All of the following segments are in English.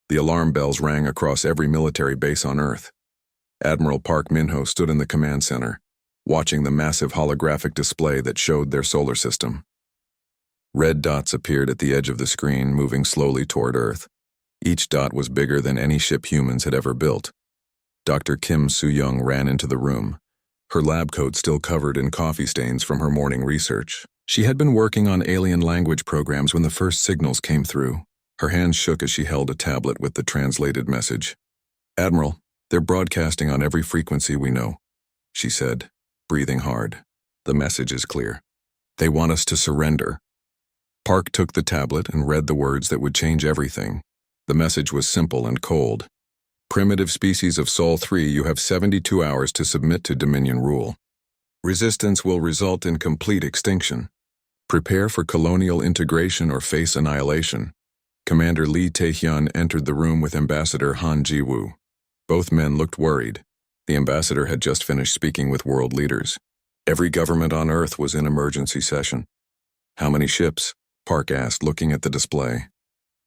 The alarm bells rang across every military base on Earth. Admiral Park Min-ho stood in the command center, watching the massive holographic display that showed their solar system. Red dots appeared at the edge of the screen, moving slowly toward Earth. Each dot was bigger than any ship humans had ever built. Dr. Kim Soo-young ran into the room, her lab coat still covered in coffee stains from her morning research. She had been working on alien language programs when the first signals came through. Her hands shook as she held a tablet with the translated message. "Admiral, they're broadcasting on every frequency we know," she said, breathing hard. "The message is clear. They want us to surrender." Park took the tablet and read the words that would change everything. The message was simple and cold. "Primitive species of Sol 3, you have 72 hours to submit to Dominion rule. Resistance will result in complete extinction. Prepare for colonial integration or face annihilation." Commander Lee Tae-hyun entered the room with Ambassador Han Ji-woo. Both men looked worried. The ambassador had just finished speaking with world leaders. Every government on Earth was in emergency session. "How many ships?" Park asked, looking at the display.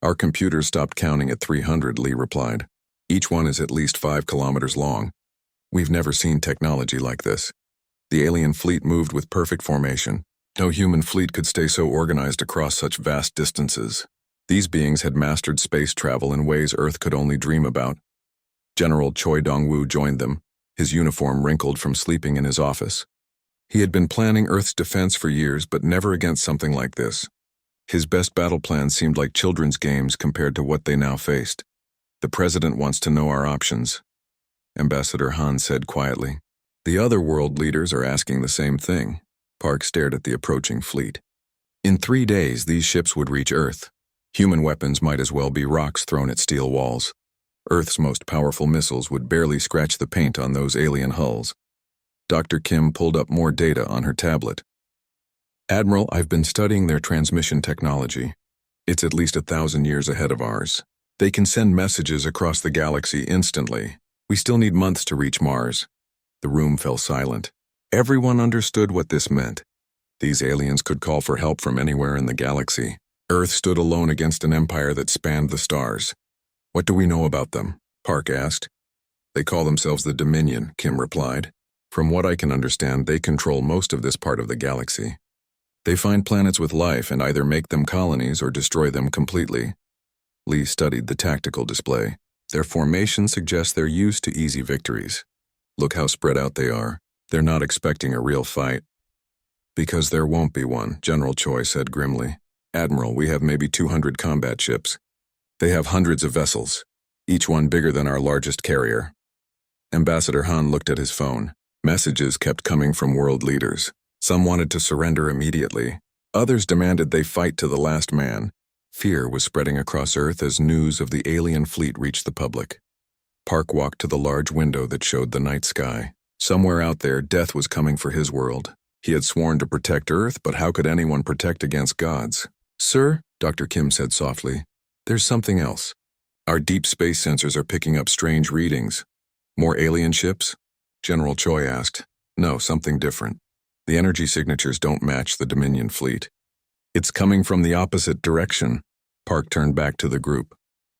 "Our computers stopped counting at 300, Lee replied. "Each one is at least 5 kilometers long. We've never seen technology like this." The alien fleet moved with perfect formation. No human fleet could stay so organized across such vast distances. These beings had mastered space travel in ways Earth could only dream about. General Choi Dong-woo joined them, his uniform wrinkled from sleeping in his office. He had been planning Earth's defense for years, but never against something like this. His best battle plans seemed like children's games compared to what they now faced. "The president wants to know our options," Ambassador Han said quietly. "The other world leaders are asking the same thing." Park stared at the approaching fleet. In 3 days, these ships would reach Earth. Human weapons might as well be rocks thrown at steel walls. Earth's most powerful missiles would barely scratch the paint on those alien hulls. Dr. Kim pulled up more data on her tablet. "Admiral, I've been studying their transmission technology. It's at least 1,000 years ahead of ours. They can send messages across the galaxy instantly. We still need months to reach Mars." The room fell silent. Everyone understood what this meant. These aliens could call for help from anywhere in the galaxy. Earth stood alone against an empire that spanned the stars. "What do we know about them?" Park asked. "They call themselves the Dominion," Kim replied. "From what I can understand, they control most of this part of the galaxy. They find planets with life and either make them colonies or destroy them completely." Lee studied the tactical display. "Their formation suggests they're used to easy victories. Look how spread out they are. They're not expecting a real fight." "Because there won't be one," General Choi said grimly. "Admiral, we have maybe 200 combat ships. They have hundreds of vessels, each one bigger than our largest carrier." Ambassador Han looked at his phone. Messages kept coming from world leaders. Some wanted to surrender immediately. Others demanded they fight to the last man. Fear was spreading across Earth as news of the alien fleet reached the public. Park walked to the large window that showed the night sky. Somewhere out there, death was coming for his world. He had sworn to protect Earth, but how could anyone protect against gods? "Sir," Dr. Kim said softly, "there's something else. Our deep space sensors are picking up strange readings." "More alien ships?" General Choi asked. "No, something different. The energy signatures don't match the Dominion fleet. It's coming from the opposite direction." Park turned back to the group.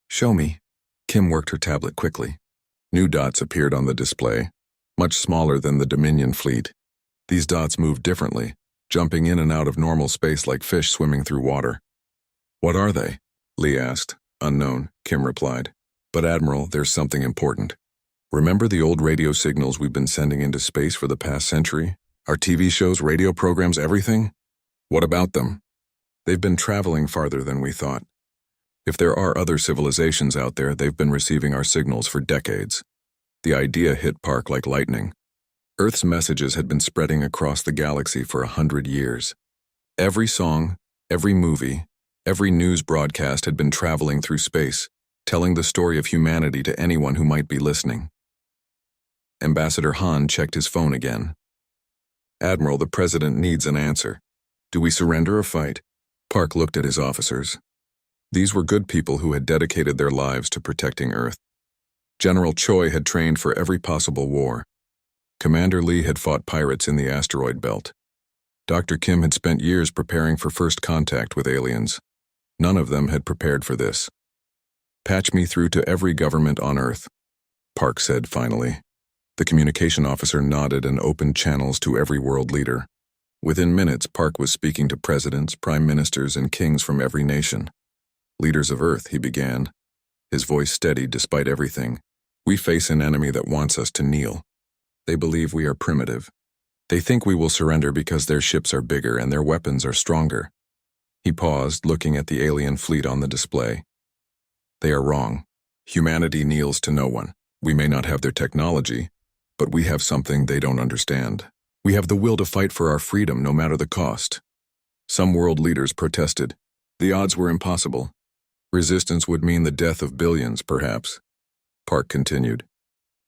"Show me." Kim worked her tablet quickly. New dots appeared on the display, much smaller than the Dominion fleet. These dots moved differently, jumping in and out of normal space like fish swimming through water. "What are they?" Lee asked. "Unknown," Kim replied. "But Admiral, there's something important. Remember the old radio signals we've been sending into space for the past century? Our TV shows, radio programs, everything? What about them? They've been traveling farther than we thought. If there are other civilizations out there, they've been receiving our signals for decades." The idea hit Park like lightning. Earth's messages had been spreading across the galaxy for 100 years. Every song, every movie, every news broadcast had been traveling through space, telling the story of humanity to anyone who might be listening. Ambassador Han checked his phone again. "Admiral, the president needs an answer. Do we surrender or fight?" Park looked at his officers. These were good people who had dedicated their lives to protecting Earth. General Choi had trained for every possible war. Commander Lee had fought pirates in the asteroid belt. Dr. Kim had spent years preparing for first contact with aliens. None of them had prepared for this. Patch me through to every government on Earth, Park said finally. The communication officer nodded and opened channels to every world leader. Within minutes, Park was speaking to presidents, prime ministers, and kings from every nation. Leaders of Earth, he began, his voice steady despite everything. We face an enemy that wants us to kneel. They believe we are primitive. They think we will surrender because their ships are bigger and their weapons are stronger. He paused, looking at the alien fleet on the display. They are wrong. Humanity kneels to no one. We may not have their technology, but we have something they don't understand. We have the will to fight for our freedom no matter the cost. Some world leaders protested. The odds were impossible. Resistance would mean the death of billions, perhaps. Park continued.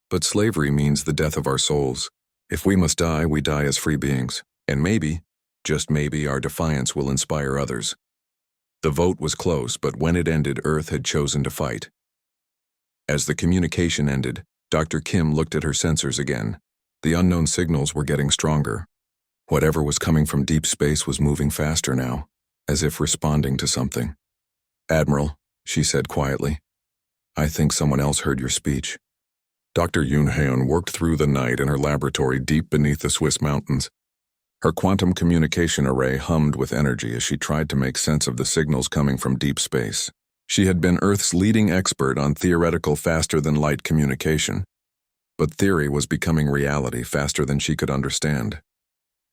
But slavery means the death of our souls. If we must die, we die as free beings. And maybe, just maybe, our defiance will inspire others. The vote was close, but when it ended, Earth had chosen to fight. As the communication ended, Dr. Kim looked at her sensors again. The unknown signals were getting stronger. Whatever was coming from deep space was moving faster now, as if responding to something. Admiral, she said quietly, I think someone else heard your speech. Dr. Yoon-Heon worked through the night in her laboratory deep beneath the Swiss mountains. Her quantum communication array hummed with energy as she tried to make sense of the signals coming from deep space. She had been Earth's leading expert on theoretical faster-than-light communication, but theory was becoming reality faster than she could understand.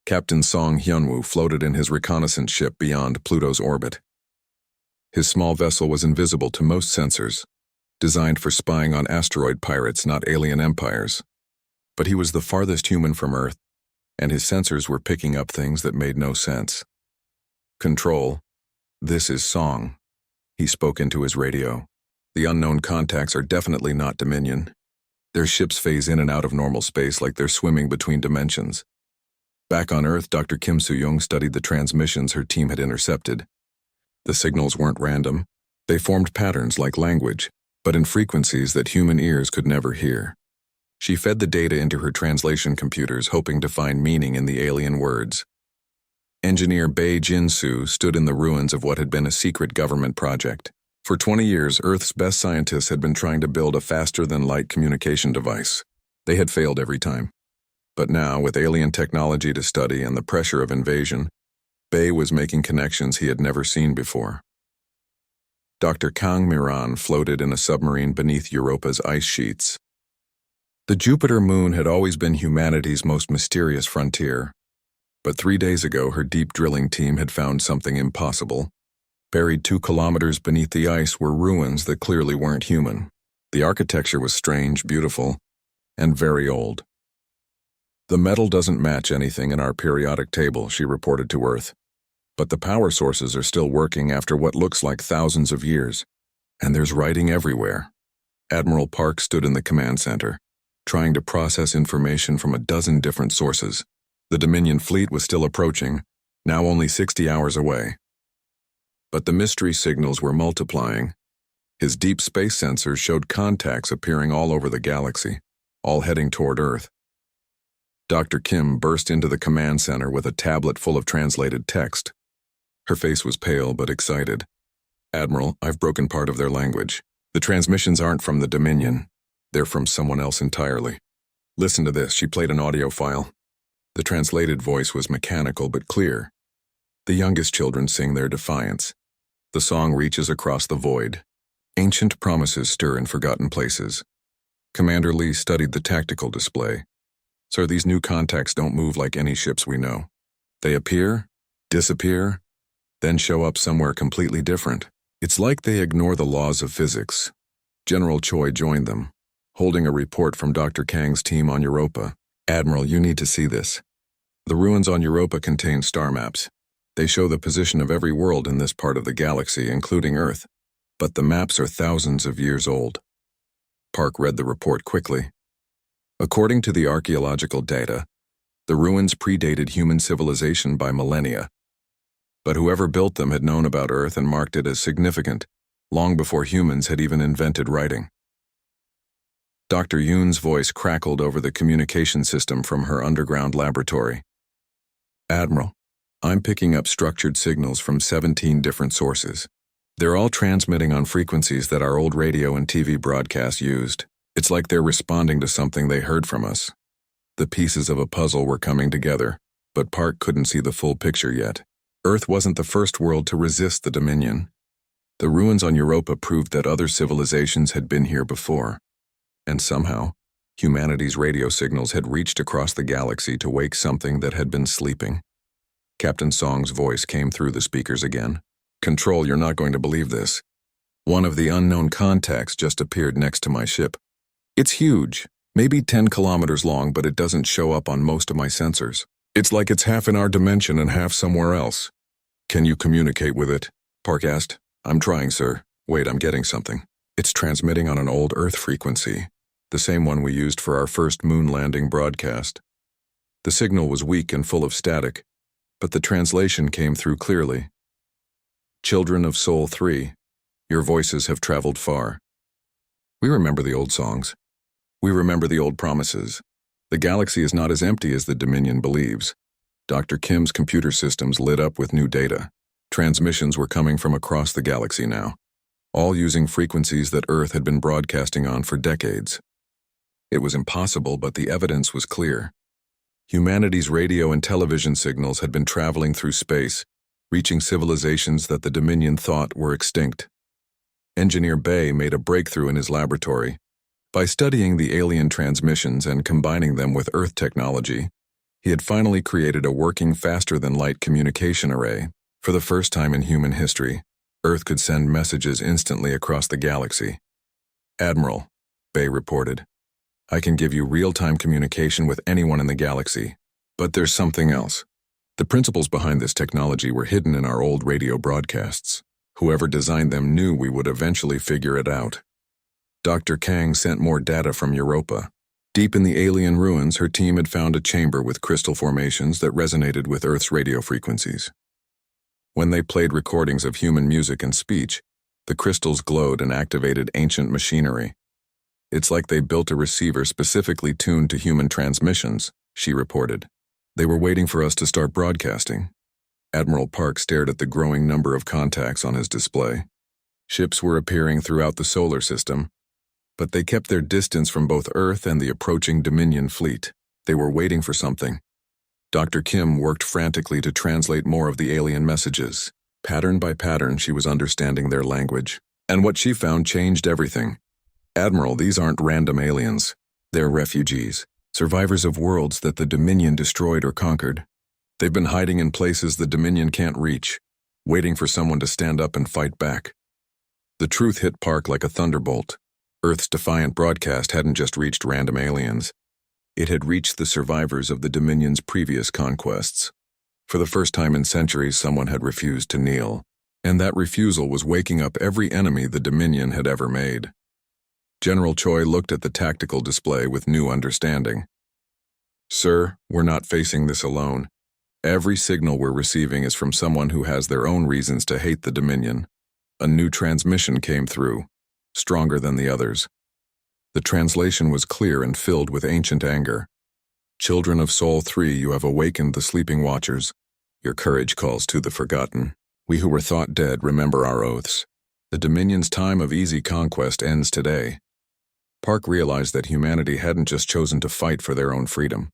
Captain Song Hyunwoo floated in his reconnaissance ship beyond Pluto's orbit. His small vessel was invisible to most sensors, designed for spying on asteroid pirates, not alien empires. But he was the farthest human from Earth, and his sensors were picking up things that made no sense. Control, this is Song. He spoke into his radio. The unknown contacts are definitely not Dominion. Their ships phase in and out of normal space like they're swimming between dimensions. Back on Earth, Dr. Kim Soo-young studied the transmissions her team had intercepted. The signals weren't random. They formed patterns like language, but in frequencies that human ears could never hear. She fed the data into her translation computers, hoping to find meaning in the alien words. Engineer Bae Jin-soo stood in the ruins of what had been a secret government project. For 20 years, Earth's best scientists had been trying to build a faster-than-light communication device. They had failed every time. But now, with alien technology to study and the pressure of invasion, Bae was making connections he had never seen before. Dr. Kang Miran floated in a submarine beneath Europa's ice sheets. The Jupiter moon had always been humanity's most mysterious frontier. But 3 days ago, her deep drilling team had found something impossible. Buried 2 kilometers beneath the ice were ruins that clearly weren't human. The architecture was strange, beautiful, and very old. The metal doesn't match anything in our periodic table, she reported to Earth. But the power sources are still working after what looks like thousands of years. And there's writing everywhere. Admiral Park stood in the command center, trying to process information from a dozen different sources. The Dominion fleet was still approaching, now only 60 hours away. But the mystery signals were multiplying. His deep space sensors showed contacts appearing all over the galaxy, all heading toward Earth. Dr. Kim burst into the command center with a tablet full of translated text. Her face was pale but excited. Admiral, I've broken part of their language. The transmissions aren't from the Dominion. They're from someone else entirely. Listen to this, she played an audio file. The translated voice was mechanical but clear. The youngest children sing their defiance. The song reaches across the void. Ancient promises stir in forgotten places. Commander Lee studied the tactical display. Sir, these new contacts don't move like any ships we know. They appear, disappear, then show up somewhere completely different. It's like they ignore the laws of physics. General Choi joined them, holding a report from Dr. Kang's team on Europa. Admiral, you need to see this. The ruins on Europa contain star maps. They show the position of every world in this part of the galaxy, including Earth. But the maps are thousands of years old. Park read the report quickly. According to the archaeological data, the ruins predated human civilization by millennia. But whoever built them had known about Earth and marked it as significant, long before humans had even invented writing. Dr. Yoon's voice crackled over the communication system from her underground laboratory. Admiral, I'm picking up structured signals from 17 different sources. They're all transmitting on frequencies that our old radio and TV broadcasts used. It's like they're responding to something they heard from us. The pieces of a puzzle were coming together, but Park couldn't see the full picture yet. Earth wasn't the first world to resist the Dominion. The ruins on Europa proved that other civilizations had been here before. And somehow, humanity's radio signals had reached across the galaxy to wake something that had been sleeping. Captain Song's voice came through the speakers again. "Control, you're not going to believe this. One of the unknown contacts just appeared next to my ship. It's huge, maybe 10 kilometers long, but it doesn't show up on most of my sensors. It's like it's half in our dimension and half somewhere else." "Can you communicate with it?" Park asked. "I'm trying, sir. Wait, I'm getting something. It's transmitting on an old Earth frequency, the same one we used for our first moon landing broadcast." The signal was weak and full of static, but the translation came through clearly. "Children of Soul 3, your voices have traveled far. We remember the old songs. We remember the old promises. The galaxy is not as empty as the Dominion believes." Dr. Kim's computer systems lit up with new data. Transmissions were coming from across the galaxy now, all using frequencies that Earth had been broadcasting on for decades. It was impossible, but the evidence was clear. Humanity's radio and television signals had been traveling through space, reaching civilizations that the Dominion thought were extinct. Engineer Bay made a breakthrough in his laboratory. By studying the alien transmissions and combining them with Earth technology, he had finally created a working faster-than-light communication array. For the first time in human history, Earth could send messages instantly across the galaxy. "Admiral," Bay reported, "I can give you real-time communication with anyone in the galaxy. But there's something else. The principles behind this technology were hidden in our old radio broadcasts. Whoever designed them knew we would eventually figure it out." Dr. Kang sent more data from Europa. Deep in the alien ruins, her team had found a chamber with crystal formations that resonated with Earth's radio frequencies. When they played recordings of human music and speech, the crystals glowed and activated ancient machinery. "It's like they built a receiver specifically tuned to human transmissions," she reported. "They were waiting for us to start broadcasting." Admiral Park stared at the growing number of contacts on his display. Ships were appearing throughout the solar system, but they kept their distance from both Earth and the approaching Dominion fleet. They were waiting for something. Dr. Kim worked frantically to translate more of the alien messages. Pattern by pattern, she was understanding their language. And what she found changed everything. "Admiral, these aren't random aliens. They're refugees, survivors of worlds that the Dominion destroyed or conquered. They've been hiding in places the Dominion can't reach, waiting for someone to stand up and fight back." The truth hit Park like a thunderbolt. Earth's defiant broadcast hadn't just reached random aliens. It had reached the survivors of the Dominion's previous conquests. For the first time in centuries, someone had refused to kneel, and that refusal was waking up every enemy the Dominion had ever made. General Choi looked at the tactical display with new understanding. "Sir, we're not facing this alone. Every signal we're receiving is from someone who has their own reasons to hate the Dominion." A new transmission came through, stronger than the others. The translation was clear and filled with ancient anger. "Children of Soul 3, you have awakened the sleeping watchers. Your courage calls to the forgotten. We who were thought dead remember our oaths. The Dominion's time of easy conquest ends today." Park realized that humanity hadn't just chosen to fight for their own freedom.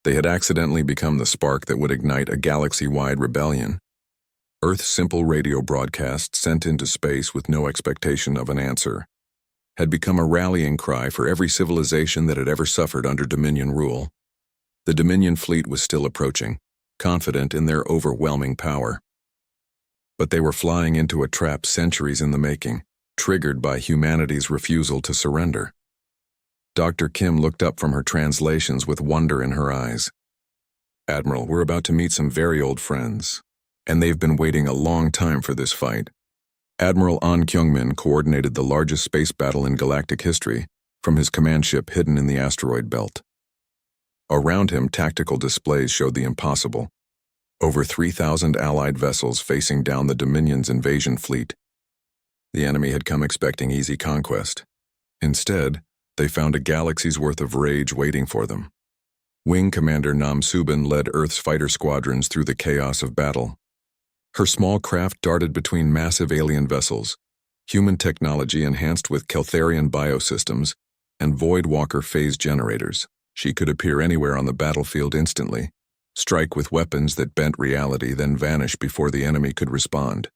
They had accidentally become the spark that would ignite a galaxy-wide rebellion. Earth's simple radio broadcast, sent into space with no expectation of an answer, had become a rallying cry for every civilization that had ever suffered under Dominion rule. The Dominion fleet was still approaching, confident in their overwhelming power. But they were flying into a trap centuries in the making, triggered by humanity's refusal to surrender. Dr. Kim looked up from her translations with wonder in her eyes. "Admiral, we're about to meet some very old friends, and they've been waiting a long time for this fight." Admiral An Kyungmin coordinated the largest space battle in galactic history from his command ship hidden in the asteroid belt. Around him, tactical displays showed the impossible. Over 3,000 Allied vessels facing down the Dominion's invasion fleet. The enemy had come expecting easy conquest. Instead, they found a galaxy's worth of rage waiting for them. Wing Commander Nam Subin led Earth's fighter squadrons through the chaos of battle. Her small craft darted between massive alien vessels, human technology enhanced with Keltharian biosystems, and Void Walker phase generators. She could appear anywhere on the battlefield instantly, strike with weapons that bent reality, then vanish before the enemy could respond.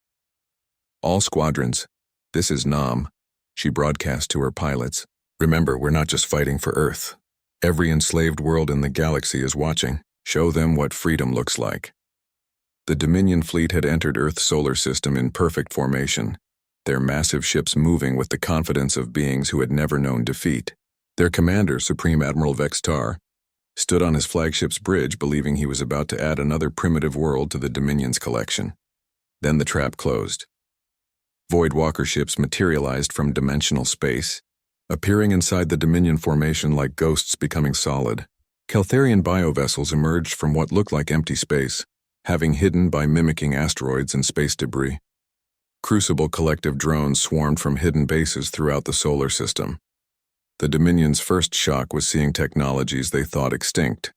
"All squadrons, this is Nam," she broadcast to her pilots. "Remember, we're not just fighting for Earth. Every enslaved world in the galaxy is watching. Show them what freedom looks like." The Dominion fleet had entered Earth's solar system in perfect formation, their massive ships moving with the confidence of beings who had never known defeat. Their commander, Supreme Admiral Vextar, stood on his flagship's bridge believing he was about to add another primitive world to the Dominion's collection. Then the trap closed. Void Walker ships materialized from dimensional space, appearing inside the Dominion formation like ghosts becoming solid. Keltharian biovessels emerged from what looked like empty space, having hidden by mimicking asteroids and space debris. Crucible collective drones swarmed from hidden bases throughout the solar system. The Dominion's first shock was seeing technologies they thought extinct.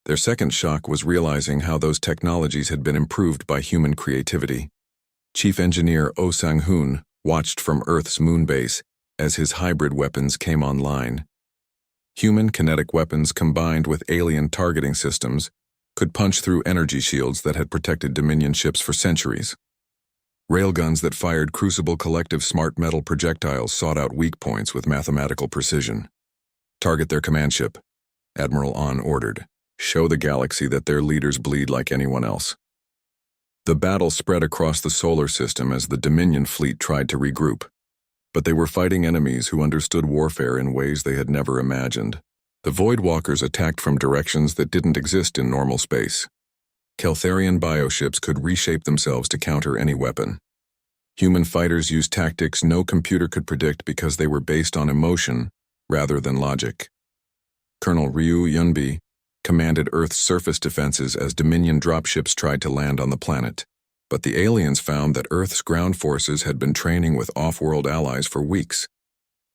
Their second shock was realizing how those technologies had been improved by human creativity. Chief Engineer Oh Sang-hoon watched from Earth's moon base as his hybrid weapons came online. Human kinetic weapons combined with alien targeting systems could punch through energy shields that had protected Dominion ships for centuries. Railguns that fired Crucible Collective smart metal projectiles sought out weak points with mathematical precision. "Target their command ship," Admiral An ordered. "Show the galaxy that their leaders bleed like anyone else." The battle spread across the solar system as the Dominion fleet tried to regroup. But they were fighting enemies who understood warfare in ways they had never imagined. The Void Walkers attacked from directions that didn't exist in normal space. Keltharian bioships could reshape themselves to counter any weapon. Human fighters used tactics no computer could predict because they were based on emotion rather than logic. Colonel Ryu Yunbi commanded Earth's surface defenses as Dominion dropships tried to land on the planet. But the aliens found that Earth's ground forces had been training with off-world allies for weeks.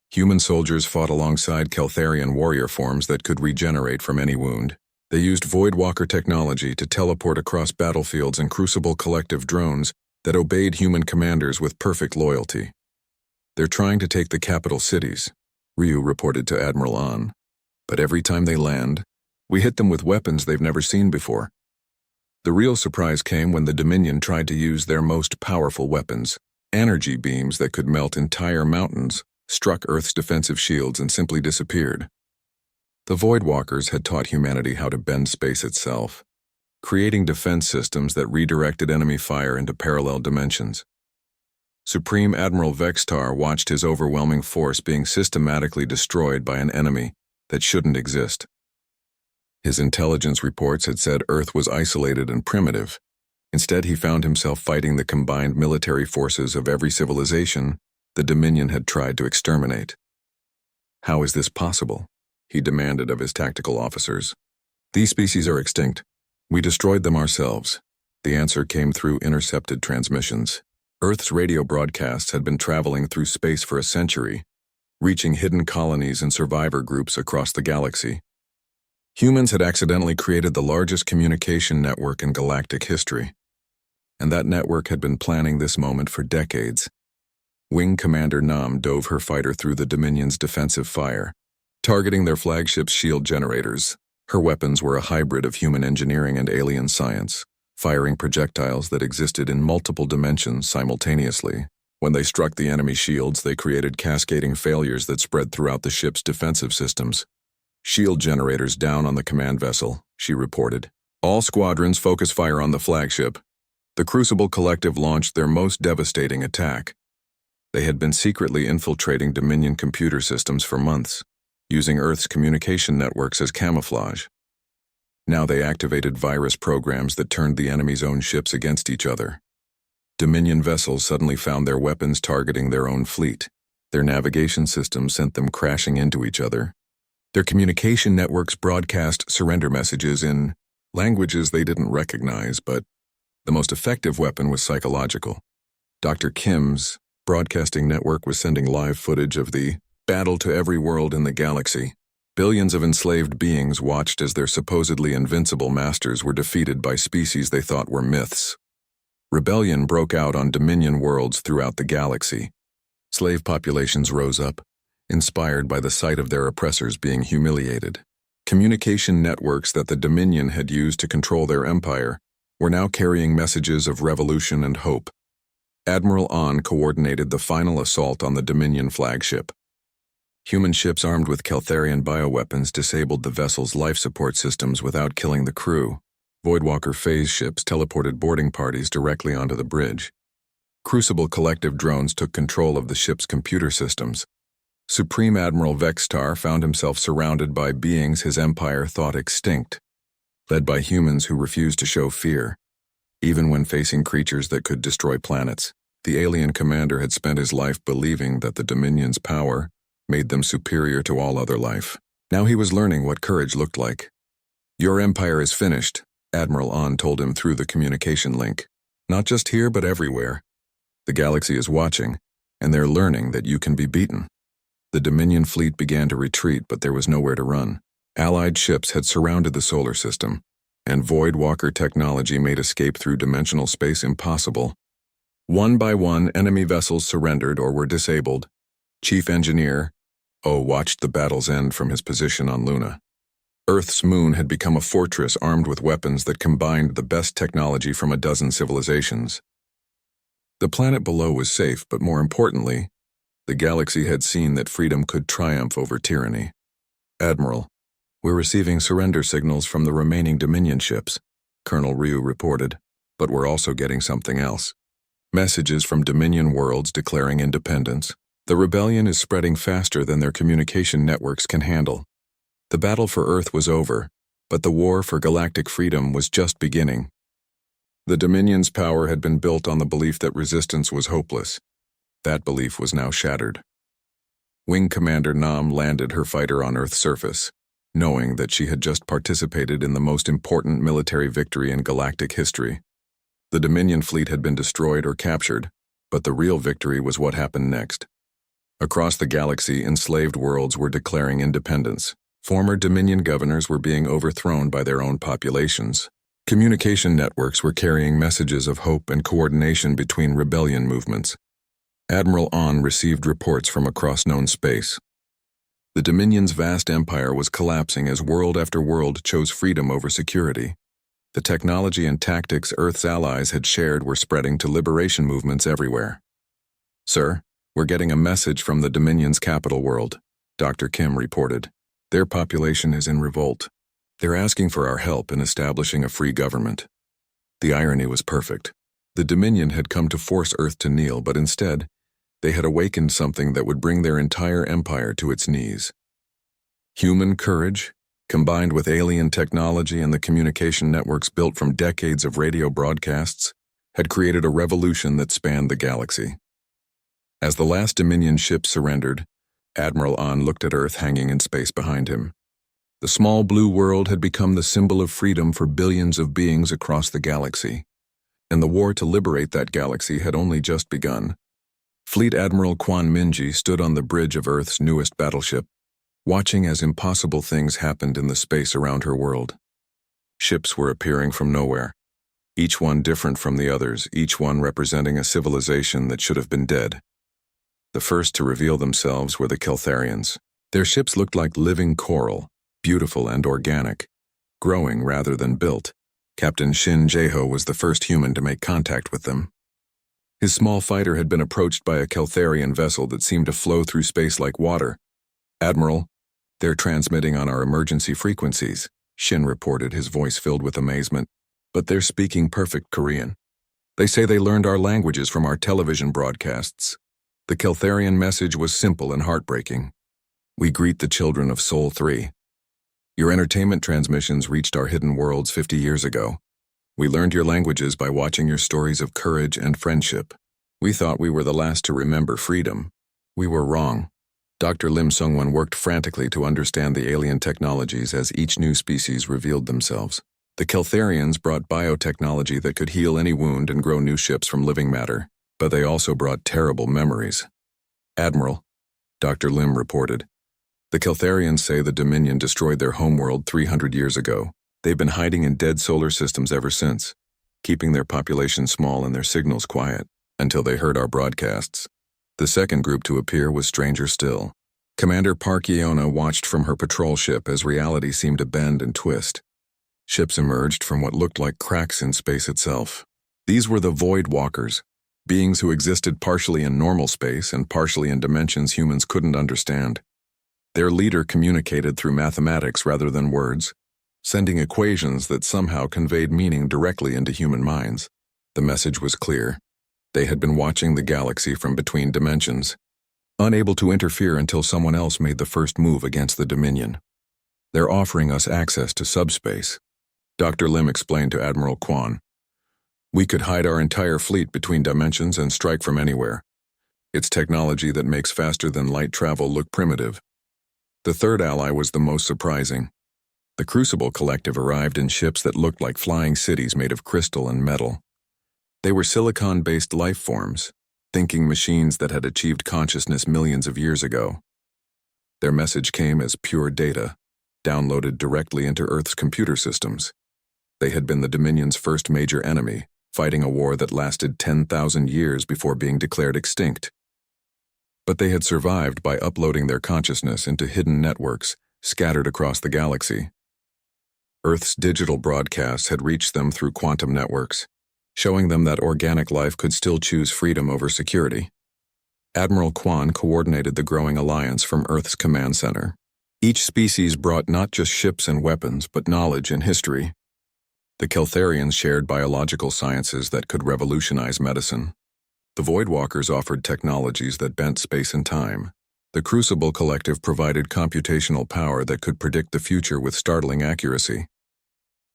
Human soldiers fought alongside Keltharian warrior forms that could regenerate from any wound. They used Void Walker technology to teleport across battlefields and Crucible Collective drones that obeyed human commanders with perfect loyalty. "They're trying to take the capital cities," Ryu reported to Admiral An. "But every time they land, we hit them with weapons they've never seen before." The real surprise came when the Dominion tried to use their most powerful weapons, energy beams that could melt entire mountains, struck Earth's defensive shields and simply disappeared. The Void Walkers had taught humanity how to bend space itself, creating defense systems that redirected enemy fire into parallel dimensions. Supreme Admiral Vextar watched his overwhelming force being systematically destroyed by an enemy that shouldn't exist. His intelligence reports had said Earth was isolated and primitive. Instead, he found himself fighting the combined military forces of every civilization the Dominion had tried to exterminate. "How is this possible?" he demanded of his tactical officers. "These species are extinct. We destroyed them ourselves." The answer came through intercepted transmissions. Earth's radio broadcasts had been traveling through space for a century, reaching hidden colonies and survivor groups across the galaxy. Humans had accidentally created the largest communication network in galactic history, and that network had been planning this moment for decades. Wing Commander Nam dove her fighter through the Dominion's defensive fire, targeting their flagship's shield generators. Her weapons were a hybrid of human engineering and alien science, firing projectiles that existed in multiple dimensions simultaneously. When they struck the enemy shields, they created cascading failures that spread throughout the ship's defensive systems. "Shield generators down on the command vessel," she reported. "All squadrons focus fire on the flagship." The Crucible Collective launched their most devastating attack. They had been secretly infiltrating Dominion computer systems for months, using Earth's communication networks as camouflage. Now they activated virus programs that turned the enemy's own ships against each other. Dominion vessels suddenly found their weapons targeting their own fleet. Their navigation systems sent them crashing into each other. Their communication networks broadcast surrender messages in languages they didn't recognize, but the most effective weapon was psychological. Dr. Kim's broadcasting network was sending live footage of the battle to every world in the galaxy. Billions of enslaved beings watched as their supposedly invincible masters were defeated by species they thought were myths. Rebellion broke out on Dominion worlds throughout the galaxy. Slave populations rose up, inspired by the sight of their oppressors being humiliated. Communication networks that the Dominion had used to control their empire were now carrying messages of revolution and hope. Admiral An coordinated the final assault on the Dominion flagship. Human ships armed with Keltharian bioweapons disabled the vessel's life support systems without killing the crew. Voidwalker phase ships teleported boarding parties directly onto the bridge. Crucible collective drones took control of the ship's computer systems. Supreme Admiral Vextar found himself surrounded by beings his empire thought extinct, led by humans who refused to show fear, even when facing creatures that could destroy planets. The alien commander had spent his life believing that the Dominion's power made them superior to all other life. Now he was learning what courage looked like. "Your empire is finished," Admiral An told him through the communication link. "Not just here, but everywhere. The galaxy is watching, and they're learning that you can be beaten." The Dominion fleet began to retreat, but there was nowhere to run. Allied ships had surrounded the solar system, and Voidwalker technology made escape through dimensional space impossible. One by one, enemy vessels surrendered or were disabled. Chief Engineer O watched the battle's end from his position on Luna. Earth's moon had become a fortress armed with weapons that combined the best technology from a dozen civilizations. The planet below was safe, but more importantly, the galaxy had seen that freedom could triumph over tyranny. "Admiral, we're receiving surrender signals from the remaining Dominion ships," Colonel Ryu reported, "but we're also getting something else. Messages from Dominion worlds declaring independence. The rebellion is spreading faster than their communication networks can handle. The battle for Earth was over, but the war for galactic freedom was just beginning." The Dominion's power had been built on the belief that resistance was hopeless. That belief was now shattered. Wing Commander Nam landed her fighter on Earth's surface, knowing that she had just participated in the most important military victory in galactic history. The Dominion fleet had been destroyed or captured, but the real victory was what happened next. Across the galaxy, enslaved worlds were declaring independence. Former Dominion governors were being overthrown by their own populations. Communication networks were carrying messages of hope and coordination between rebellion movements. Admiral An received reports from across known space. The Dominion's vast empire was collapsing as world after world chose freedom over security. The technology and tactics Earth's allies had shared were spreading to liberation movements everywhere. "Sir, we're getting a message from the Dominion's capital world," Dr. Kim reported. "Their population is in revolt. They're asking for our help in establishing a free government." The irony was perfect. The Dominion had come to force Earth to kneel, but instead, they had awakened something that would bring their entire empire to its knees. Human courage, combined with alien technology and the communication networks built from decades of radio broadcasts, had created a revolution that spanned the galaxy. As the last Dominion ship surrendered, Admiral An looked at Earth hanging in space behind him. The small blue world had become the symbol of freedom for billions of beings across the galaxy, and the war to liberate that galaxy had only just begun. Fleet Admiral Quan Minji stood on the bridge of Earth's newest battleship, watching as impossible things happened in the space around her world. Ships were appearing from nowhere, each one different from the others, each one representing a civilization that should have been dead. The first to reveal themselves were the Keltharians. Their ships looked like living coral, beautiful and organic, growing rather than built. Captain Shin Jeho was the first human to make contact with them. His small fighter had been approached by a Keltharian vessel that seemed to flow through space like water. "Admiral, they're transmitting on our emergency frequencies," Shin reported, his voice filled with amazement. "But they're speaking perfect Korean. They say they learned our languages from our television broadcasts." The Keltharian message was simple and heartbreaking. "We greet the children of Sol 3. Your entertainment transmissions reached our hidden worlds 50 years ago. We learned your languages by watching your stories of courage and friendship. We thought we were the last to remember freedom. We were wrong." Dr. Lim Sungwon worked frantically to understand the alien technologies as each new species revealed themselves. The Keltharians brought biotechnology that could heal any wound and grow new ships from living matter, but they also brought terrible memories. "Admiral," Dr. Lim reported, "the Keltharians say the Dominion destroyed their homeworld 300 years ago. They've been hiding in dead solar systems ever since. keeping their population small and their signals quiet, until they heard our broadcasts. The second group to appear was stranger still. Commander Park Yeona watched from her patrol ship as reality seemed to bend and twist. Ships emerged from what looked like cracks in space itself. These were the Void Walkers, beings who existed partially in normal space and partially in dimensions humans couldn't understand. Their leader communicated through mathematics rather than words, sending equations that somehow conveyed meaning directly into human minds. The message was clear. They had been watching the galaxy from between dimensions, unable to interfere until someone else made the first move against the Dominion. They're offering us access to subspace. Dr. Lim explained to Admiral Kwan. We could hide our entire fleet between dimensions and strike from anywhere. It's technology that makes faster-than-light travel look primitive. The third ally was the most surprising. The Crucible Collective arrived in ships that looked like flying cities made of crystal and metal. They were silicon-based life forms, thinking machines that had achieved consciousness millions of years ago. Their message came as pure data, downloaded directly into Earth's computer systems. They had been the Dominion's first major enemy, fighting a war that lasted 10,000 years before being declared extinct. But they had survived by uploading their consciousness into hidden networks scattered across the galaxy. Earth's digital broadcasts had reached them through quantum networks, showing them that organic life could still choose freedom over security. Admiral Kwan coordinated the growing alliance from Earth's command center. Each species brought not just ships and weapons, but knowledge and history. The Keltharians shared biological sciences that could revolutionize medicine. The Voidwalkers offered technologies that bent space and time. The Crucible Collective provided computational power that could predict the future with startling accuracy.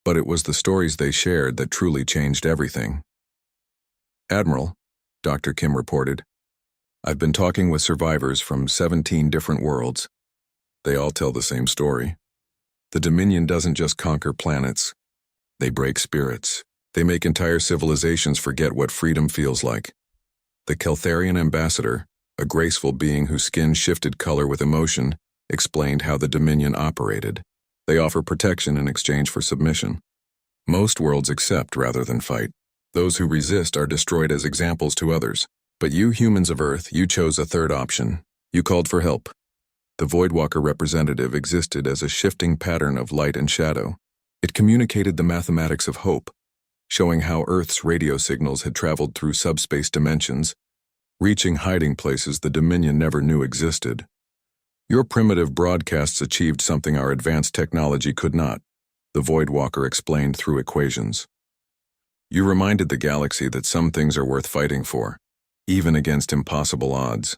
But it was the stories they shared that truly changed everything. Admiral, Dr. Kim reported, I've been talking with survivors from 17 different worlds. They all tell the same story. The Dominion doesn't just conquer planets. They break spirits. They make entire civilizations forget what freedom feels like. The Keltharian ambassador, a graceful being whose skin shifted color with emotion, explained how the Dominion operated. They offer protection in exchange for submission. Most worlds accept rather than fight. Those who resist are destroyed as examples to others. But you humans of Earth, you chose a third option. You called for help. The Voidwalker representative existed as a shifting pattern of light and shadow. It communicated the mathematics of hope, showing how Earth's radio signals had traveled through subspace dimensions, reaching hiding places the Dominion never knew existed. Your primitive broadcasts achieved something our advanced technology could not, the Voidwalker explained through equations. You reminded the galaxy that some things are worth fighting for, even against impossible odds.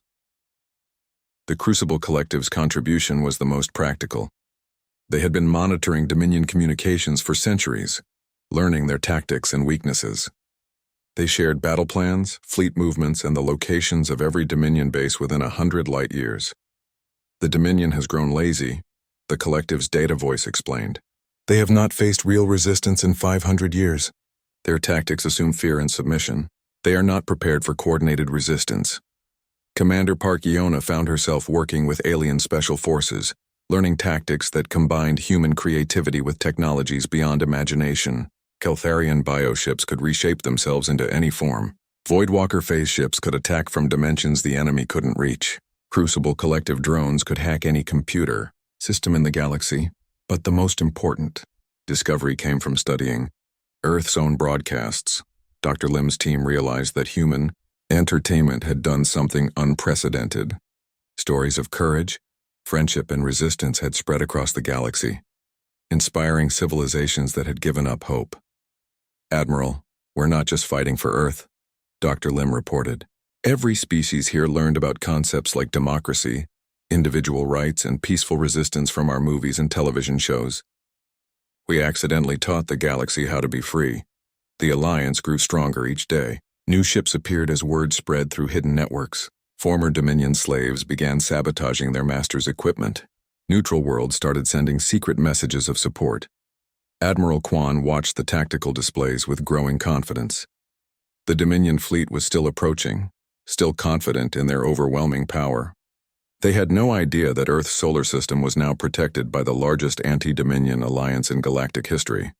The Crucible Collective's contribution was the most practical. They had been monitoring Dominion communications for centuries, learning their tactics and weaknesses. They shared battle plans, fleet movements, and the locations of every Dominion base within 100 light years. The Dominion has grown lazy, the Collective's data voice explained. They have not faced real resistance in 500 years. Their tactics assume fear and submission. They are not prepared for coordinated resistance. Commander Park Yeona found herself working with alien special forces, learning tactics that combined human creativity with technologies beyond imagination. Keltharian bioships could reshape themselves into any form. Voidwalker phase ships could attack from dimensions the enemy couldn't reach. Crucible Collective drones could hack any computer system in the galaxy. But the most important discovery came from studying Earth's own broadcasts. Dr. Lim's team realized that human entertainment had done something unprecedented. Stories of courage, friendship, and resistance had spread across the galaxy, inspiring civilizations that had given up hope. Admiral, we're not just fighting for Earth, Dr. Lim reported. Every species here learned about concepts like democracy, individual rights, and peaceful resistance from our movies and television shows. We accidentally taught the galaxy how to be free. The alliance grew stronger each day. New ships appeared as word spread through hidden networks. Former Dominion slaves began sabotaging their masters' equipment. Neutral worlds started sending secret messages of support. Admiral Kwan watched the tactical displays with growing confidence. The Dominion fleet was still approaching, still confident in their overwhelming power. They had no idea that Earth's solar system was now protected by the largest anti-Dominion alliance in galactic history.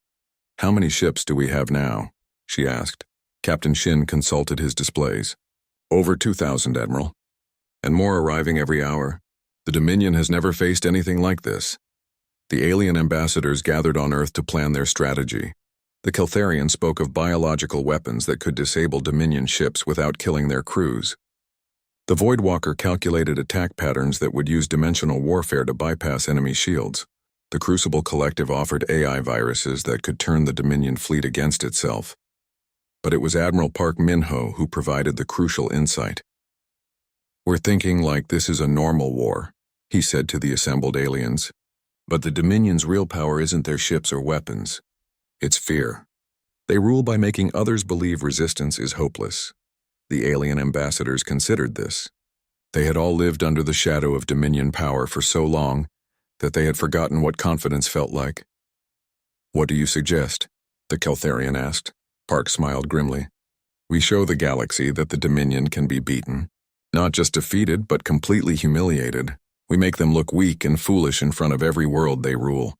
How many ships do we have now? she asked. Captain Shin consulted his displays. Over 2,000, Admiral. And more arriving every hour. The Dominion has never faced anything like this. The alien ambassadors gathered on Earth to plan their strategy. The Keltharian spoke of biological weapons that could disable Dominion ships without killing their crews. The Voidwalker calculated attack patterns that would use dimensional warfare to bypass enemy shields. The Crucible Collective offered AI viruses that could turn the Dominion fleet against itself. But it was Admiral Park Min-ho who provided the crucial insight. "We're thinking like this is a normal war," he said to the assembled aliens. "But the Dominion's real power isn't their ships or weapons. It's fear. They rule by making others believe resistance is hopeless." The alien ambassadors considered this. They had all lived under the shadow of Dominion power for so long that they had forgotten what confidence felt like. "What do you suggest?" the Keltharian asked. Park smiled grimly. "We show the galaxy that the Dominion can be beaten. Not just defeated, but completely humiliated. We make them look weak and foolish in front of every world they rule."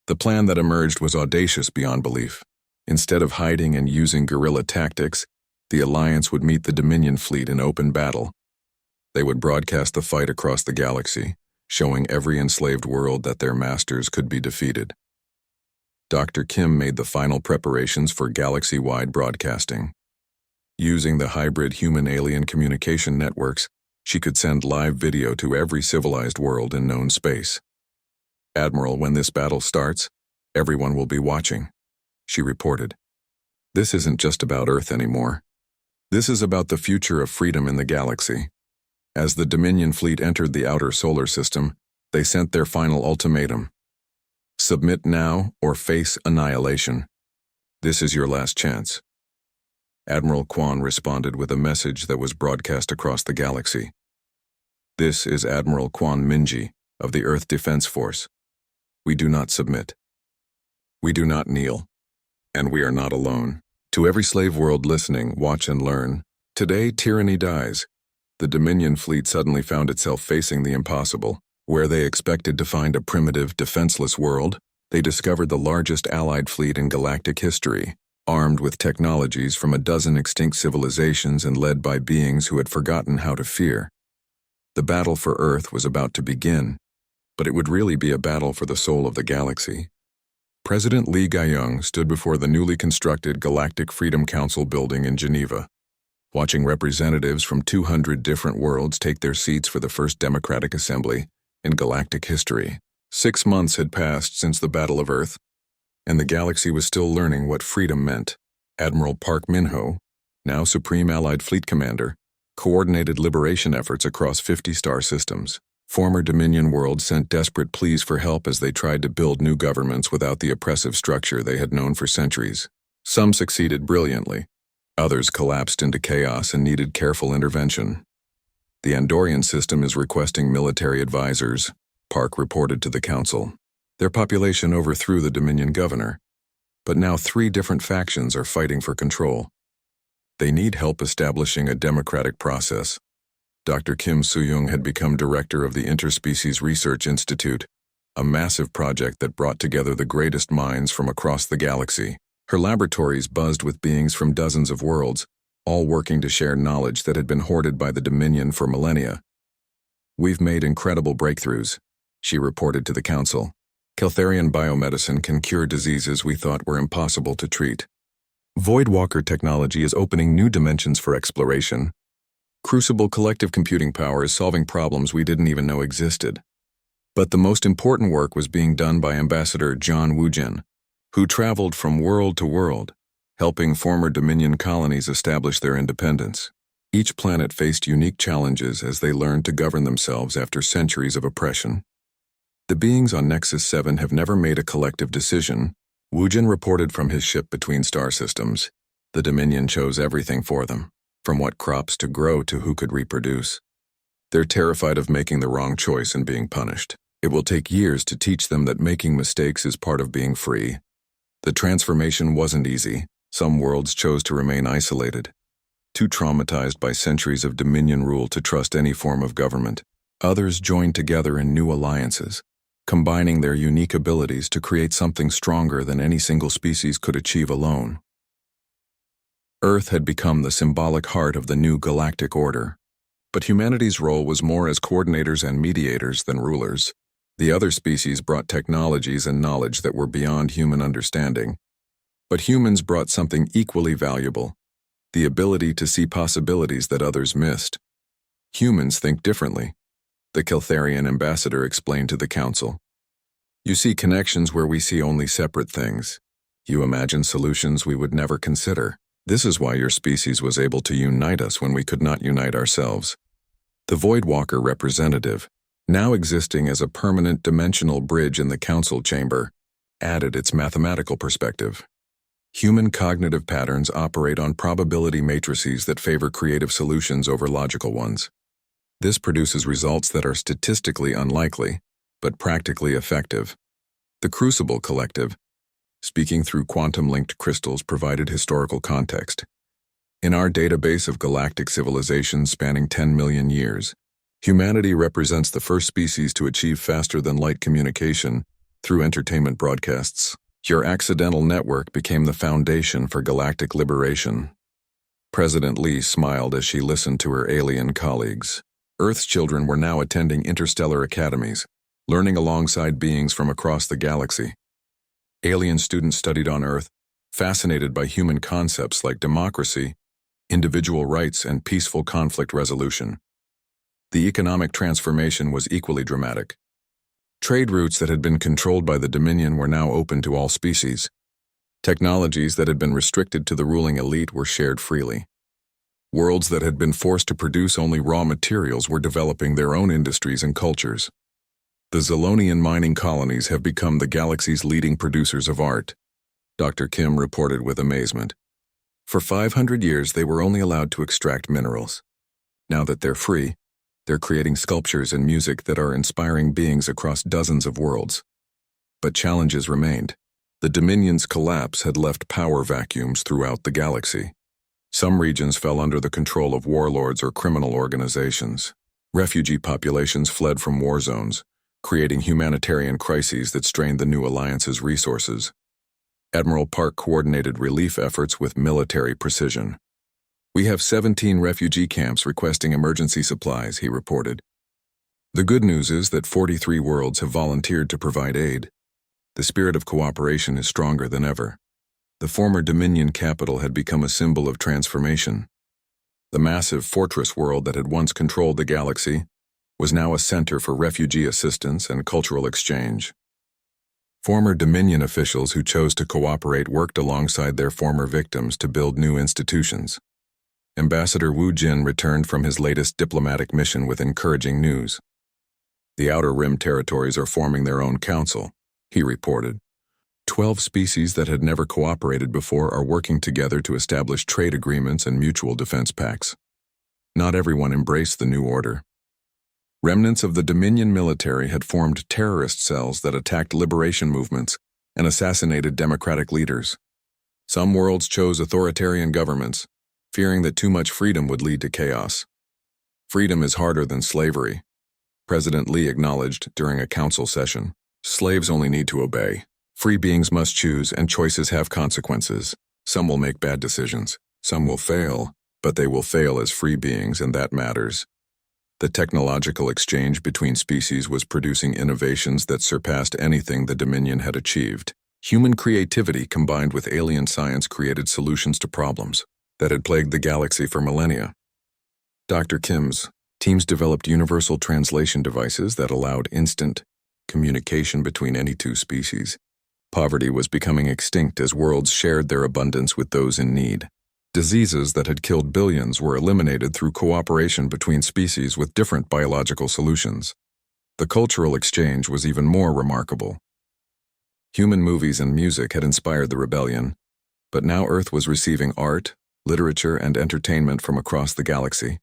The plan that emerged was audacious beyond belief. Instead of hiding and using guerrilla tactics, the Alliance would meet the Dominion fleet in open battle. They would broadcast the fight across the galaxy, showing every enslaved world that their masters could be defeated. Dr. Kim made the final preparations for galaxy-wide broadcasting. Using the hybrid human-alien communication networks, she could send live video to every civilized world in known space. "Admiral, when this battle starts, everyone will be watching," she reported. "This isn't just about Earth anymore. This is about the future of freedom in the galaxy." As the Dominion fleet entered the outer solar system, they sent their final ultimatum. "Submit now or face annihilation. This is your last chance." Admiral Kwan responded with a message that was broadcast across the galaxy. "This is Admiral Kwan Minji of the Earth Defense Force. We do not submit. We do not kneel. And we are not alone. To every slave world listening, watch and learn. Today, tyranny dies." The Dominion fleet suddenly found itself facing the impossible. Where they expected to find a primitive, defenseless world, they discovered the largest allied fleet in galactic history, armed with technologies from a dozen extinct civilizations and led by beings who had forgotten how to fear. The battle for Earth was about to begin, but it would really be a battle for the soul of the galaxy. President Lee Ga-young stood before the newly constructed Galactic Freedom Council building in Geneva, watching representatives from 200 different worlds take their seats for the first democratic assembly in galactic history. 6 months had passed since the Battle of Earth, and the galaxy was still learning what freedom meant. Admiral Park Min-ho, now Supreme Allied Fleet Commander, coordinated liberation efforts across 50 star systems. Former Dominion worlds sent desperate pleas for help as they tried to build new governments without the oppressive structure they had known for centuries. Some succeeded brilliantly. Others collapsed into chaos and needed careful intervention. "The Andorian system is requesting military advisors," Park reported to the council. "Their population overthrew the Dominion governor, but now 3 different factions are fighting for control. They need help establishing a democratic process." Dr. Kim Soo-young had become director of the Interspecies Research Institute, a massive project that brought together the greatest minds from across the galaxy. Her laboratories buzzed with beings from dozens of worlds, all working to share knowledge that had been hoarded by the Dominion for millennia. "We've made incredible breakthroughs," she reported to the council. "Keltharian biomedicine can cure diseases we thought were impossible to treat. Voidwalker technology is opening new dimensions for exploration. Crucible collective computing power is solving problems we didn't even know existed." But the most important work was being done by Ambassador John Woojin, who traveled from world to world, helping former Dominion colonies establish their independence. Each planet faced unique challenges as they learned to govern themselves after centuries of oppression. "The beings on Nexus 7 have never made a collective decision," Woojin reported from his ship between star systems. "The Dominion chose everything for them, from what crops to grow to who could reproduce. They're terrified of making the wrong choice and being punished. It will take years to teach them that making mistakes is part of being free." The transformation wasn't easy. Some worlds chose to remain isolated, too traumatized by centuries of Dominion rule to trust any form of government. Others joined together in new alliances, combining their unique abilities to create something stronger than any single species could achieve alone. Earth had become the symbolic heart of the new galactic order. But humanity's role was more as coordinators and mediators than rulers. The other species brought technologies and knowledge that were beyond human understanding. But humans brought something equally valuable: the ability to see possibilities that others missed. Humans think differently, the Keltharian ambassador explained to the council. You see connections where we see only separate things. You imagine solutions we would never consider. This is why your species was able to unite us when we could not unite ourselves. The Voidwalker representative, now existing as a permanent dimensional bridge in the council chamber, added its mathematical perspective. Human cognitive patterns operate on probability matrices that favor creative solutions over logical ones. This produces results that are statistically unlikely, but practically effective. The Crucible Collective, speaking through quantum-linked crystals, provided historical context. In our database of galactic civilizations spanning 10 million years, humanity represents the first species to achieve faster-than-light communication through entertainment broadcasts. Your accidental network became the foundation for galactic liberation. President Lee smiled as she listened to her alien colleagues. Earth's children were now attending interstellar academies, learning alongside beings from across the galaxy. Alien students studied on Earth, fascinated by human concepts like democracy, individual rights, and peaceful conflict resolution. The economic transformation was equally dramatic. Trade routes that had been controlled by the Dominion were now open to all species. Technologies that had been restricted to the ruling elite were shared freely. Worlds that had been forced to produce only raw materials were developing their own industries and cultures. The Zilonian mining colonies have become the galaxy's leading producers of art, Dr. Kim reported with amazement. For 500 years, they were only allowed to extract minerals. Now that they're free, they're creating sculptures and music that are inspiring beings across dozens of worlds. But challenges remained. The Dominion's collapse had left power vacuums throughout the galaxy. Some regions fell under the control of warlords or criminal organizations. Refugee populations fled from war zones, creating humanitarian crises that strained the new alliance's resources. Admiral Park coordinated relief efforts with military precision. We have 17 refugee camps requesting emergency supplies, he reported. The good news is that 43 worlds have volunteered to provide aid. The spirit of cooperation is stronger than ever. The former Dominion capital had become a symbol of transformation. The massive fortress world that had once controlled the galaxy was now a center for refugee assistance and cultural exchange. Former Dominion officials who chose to cooperate worked alongside their former victims to build new institutions. Ambassador Wu Jin returned from his latest diplomatic mission with encouraging news. The Outer Rim territories are forming their own council, he reported. 12 species that had never cooperated before are working together to establish trade agreements and mutual defense pacts. Not everyone embraced the new order. Remnants of the Dominion military had formed terrorist cells that attacked liberation movements and assassinated democratic leaders. Some worlds chose authoritarian governments, fearing that too much freedom would lead to chaos. Freedom is harder than slavery, President Lee acknowledged during a council session. Slaves only need to obey. Free beings must choose, and choices have consequences. Some will make bad decisions, some will fail, but they will fail as free beings, and that matters. The technological exchange between species was producing innovations that surpassed anything the Dominion had achieved. Human creativity combined with alien science created solutions to problems that had plagued the galaxy for millennia. Dr. Kim's teams developed universal translation devices that allowed instant communication between any two species. Poverty was becoming extinct as worlds shared their abundance with those in need. Diseases that had killed billions were eliminated through cooperation between species with different biological solutions. The cultural exchange was even more remarkable. Human movies and music had inspired the rebellion, but now Earth was receiving art, literature, and entertainment from across the galaxy.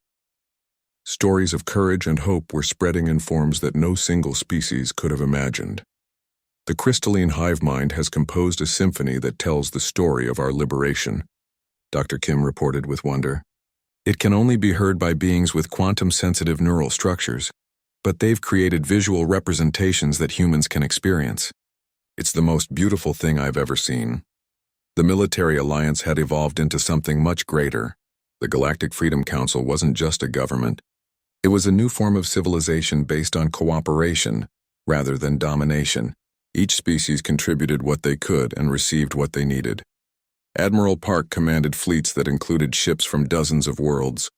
Stories of courage and hope were spreading in forms that no single species could have imagined. The crystalline hive mind has composed a symphony that tells the story of our liberation, Dr. Kim reported with wonder. It can only be heard by beings with quantum-sensitive neural structures, but they've created visual representations that humans can experience. It's the most beautiful thing I've ever seen. The military alliance had evolved into something much greater. The Galactic Freedom Council wasn't just a government. It was a new form of civilization based on cooperation rather than domination. Each species contributed what they could and received what they needed. Admiral Park commanded fleets that included ships from dozens of worlds,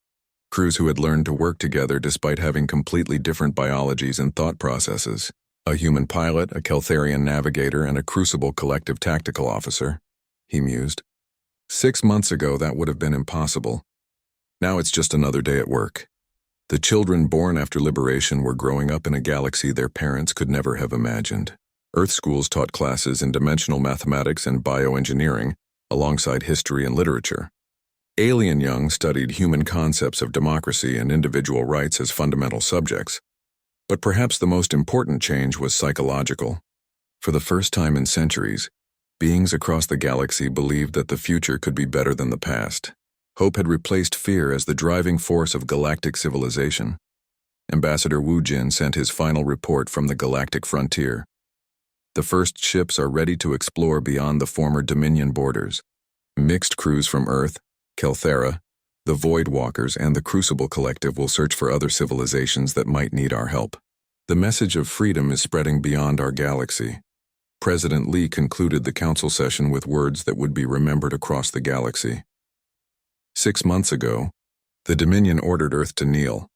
crews who had learned to work together despite having completely different biologies and thought processes. A human pilot, a Keltharian navigator, and a Crucible collective tactical officer, he mused. 6 months ago, that would have been impossible. Now it's just another day at work. The children born after liberation were growing up in a galaxy their parents could never have imagined. Earth schools taught classes in dimensional mathematics and bioengineering, alongside history and literature. Alien young studied human concepts of democracy and individual rights as fundamental subjects. But perhaps the most important change was psychological. For the first time in centuries, beings across the galaxy believed that the future could be better than the past. Hope had replaced fear as the driving force of galactic civilization. Ambassador Wu Jin sent his final report from the galactic frontier. The first ships are ready to explore beyond the former Dominion borders. Mixed crews from Earth, Kelthara, the Void Walkers, and the Crucible Collective will search for other civilizations that might need our help. The message of freedom is spreading beyond our galaxy. President Lee concluded the council session with words that would be remembered across the galaxy. 6 months ago, the Dominion ordered Earth to kneel.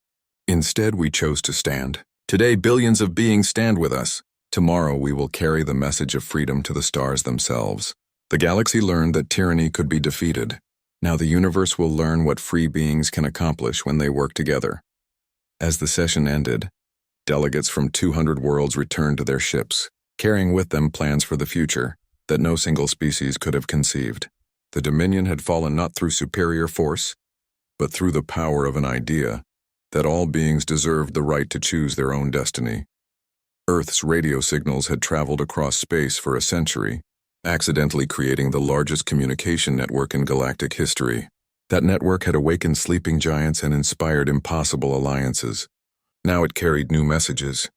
Instead, we chose to stand. Today, billions of beings stand with us. Tomorrow, we will carry the message of freedom to the stars themselves. The galaxy learned that tyranny could be defeated. Now the universe will learn what free beings can accomplish when they work together. As the session ended, delegates from 200 worlds returned to their ships, carrying with them plans for the future that no single species could have conceived. The Dominion had fallen not through superior force, but through the power of an idea that all beings deserved the right to choose their own destiny. Earth's radio signals had traveled across space for a century, accidentally creating the largest communication network in galactic history. That network had awakened sleeping giants and inspired impossible alliances. Now it carried new messages.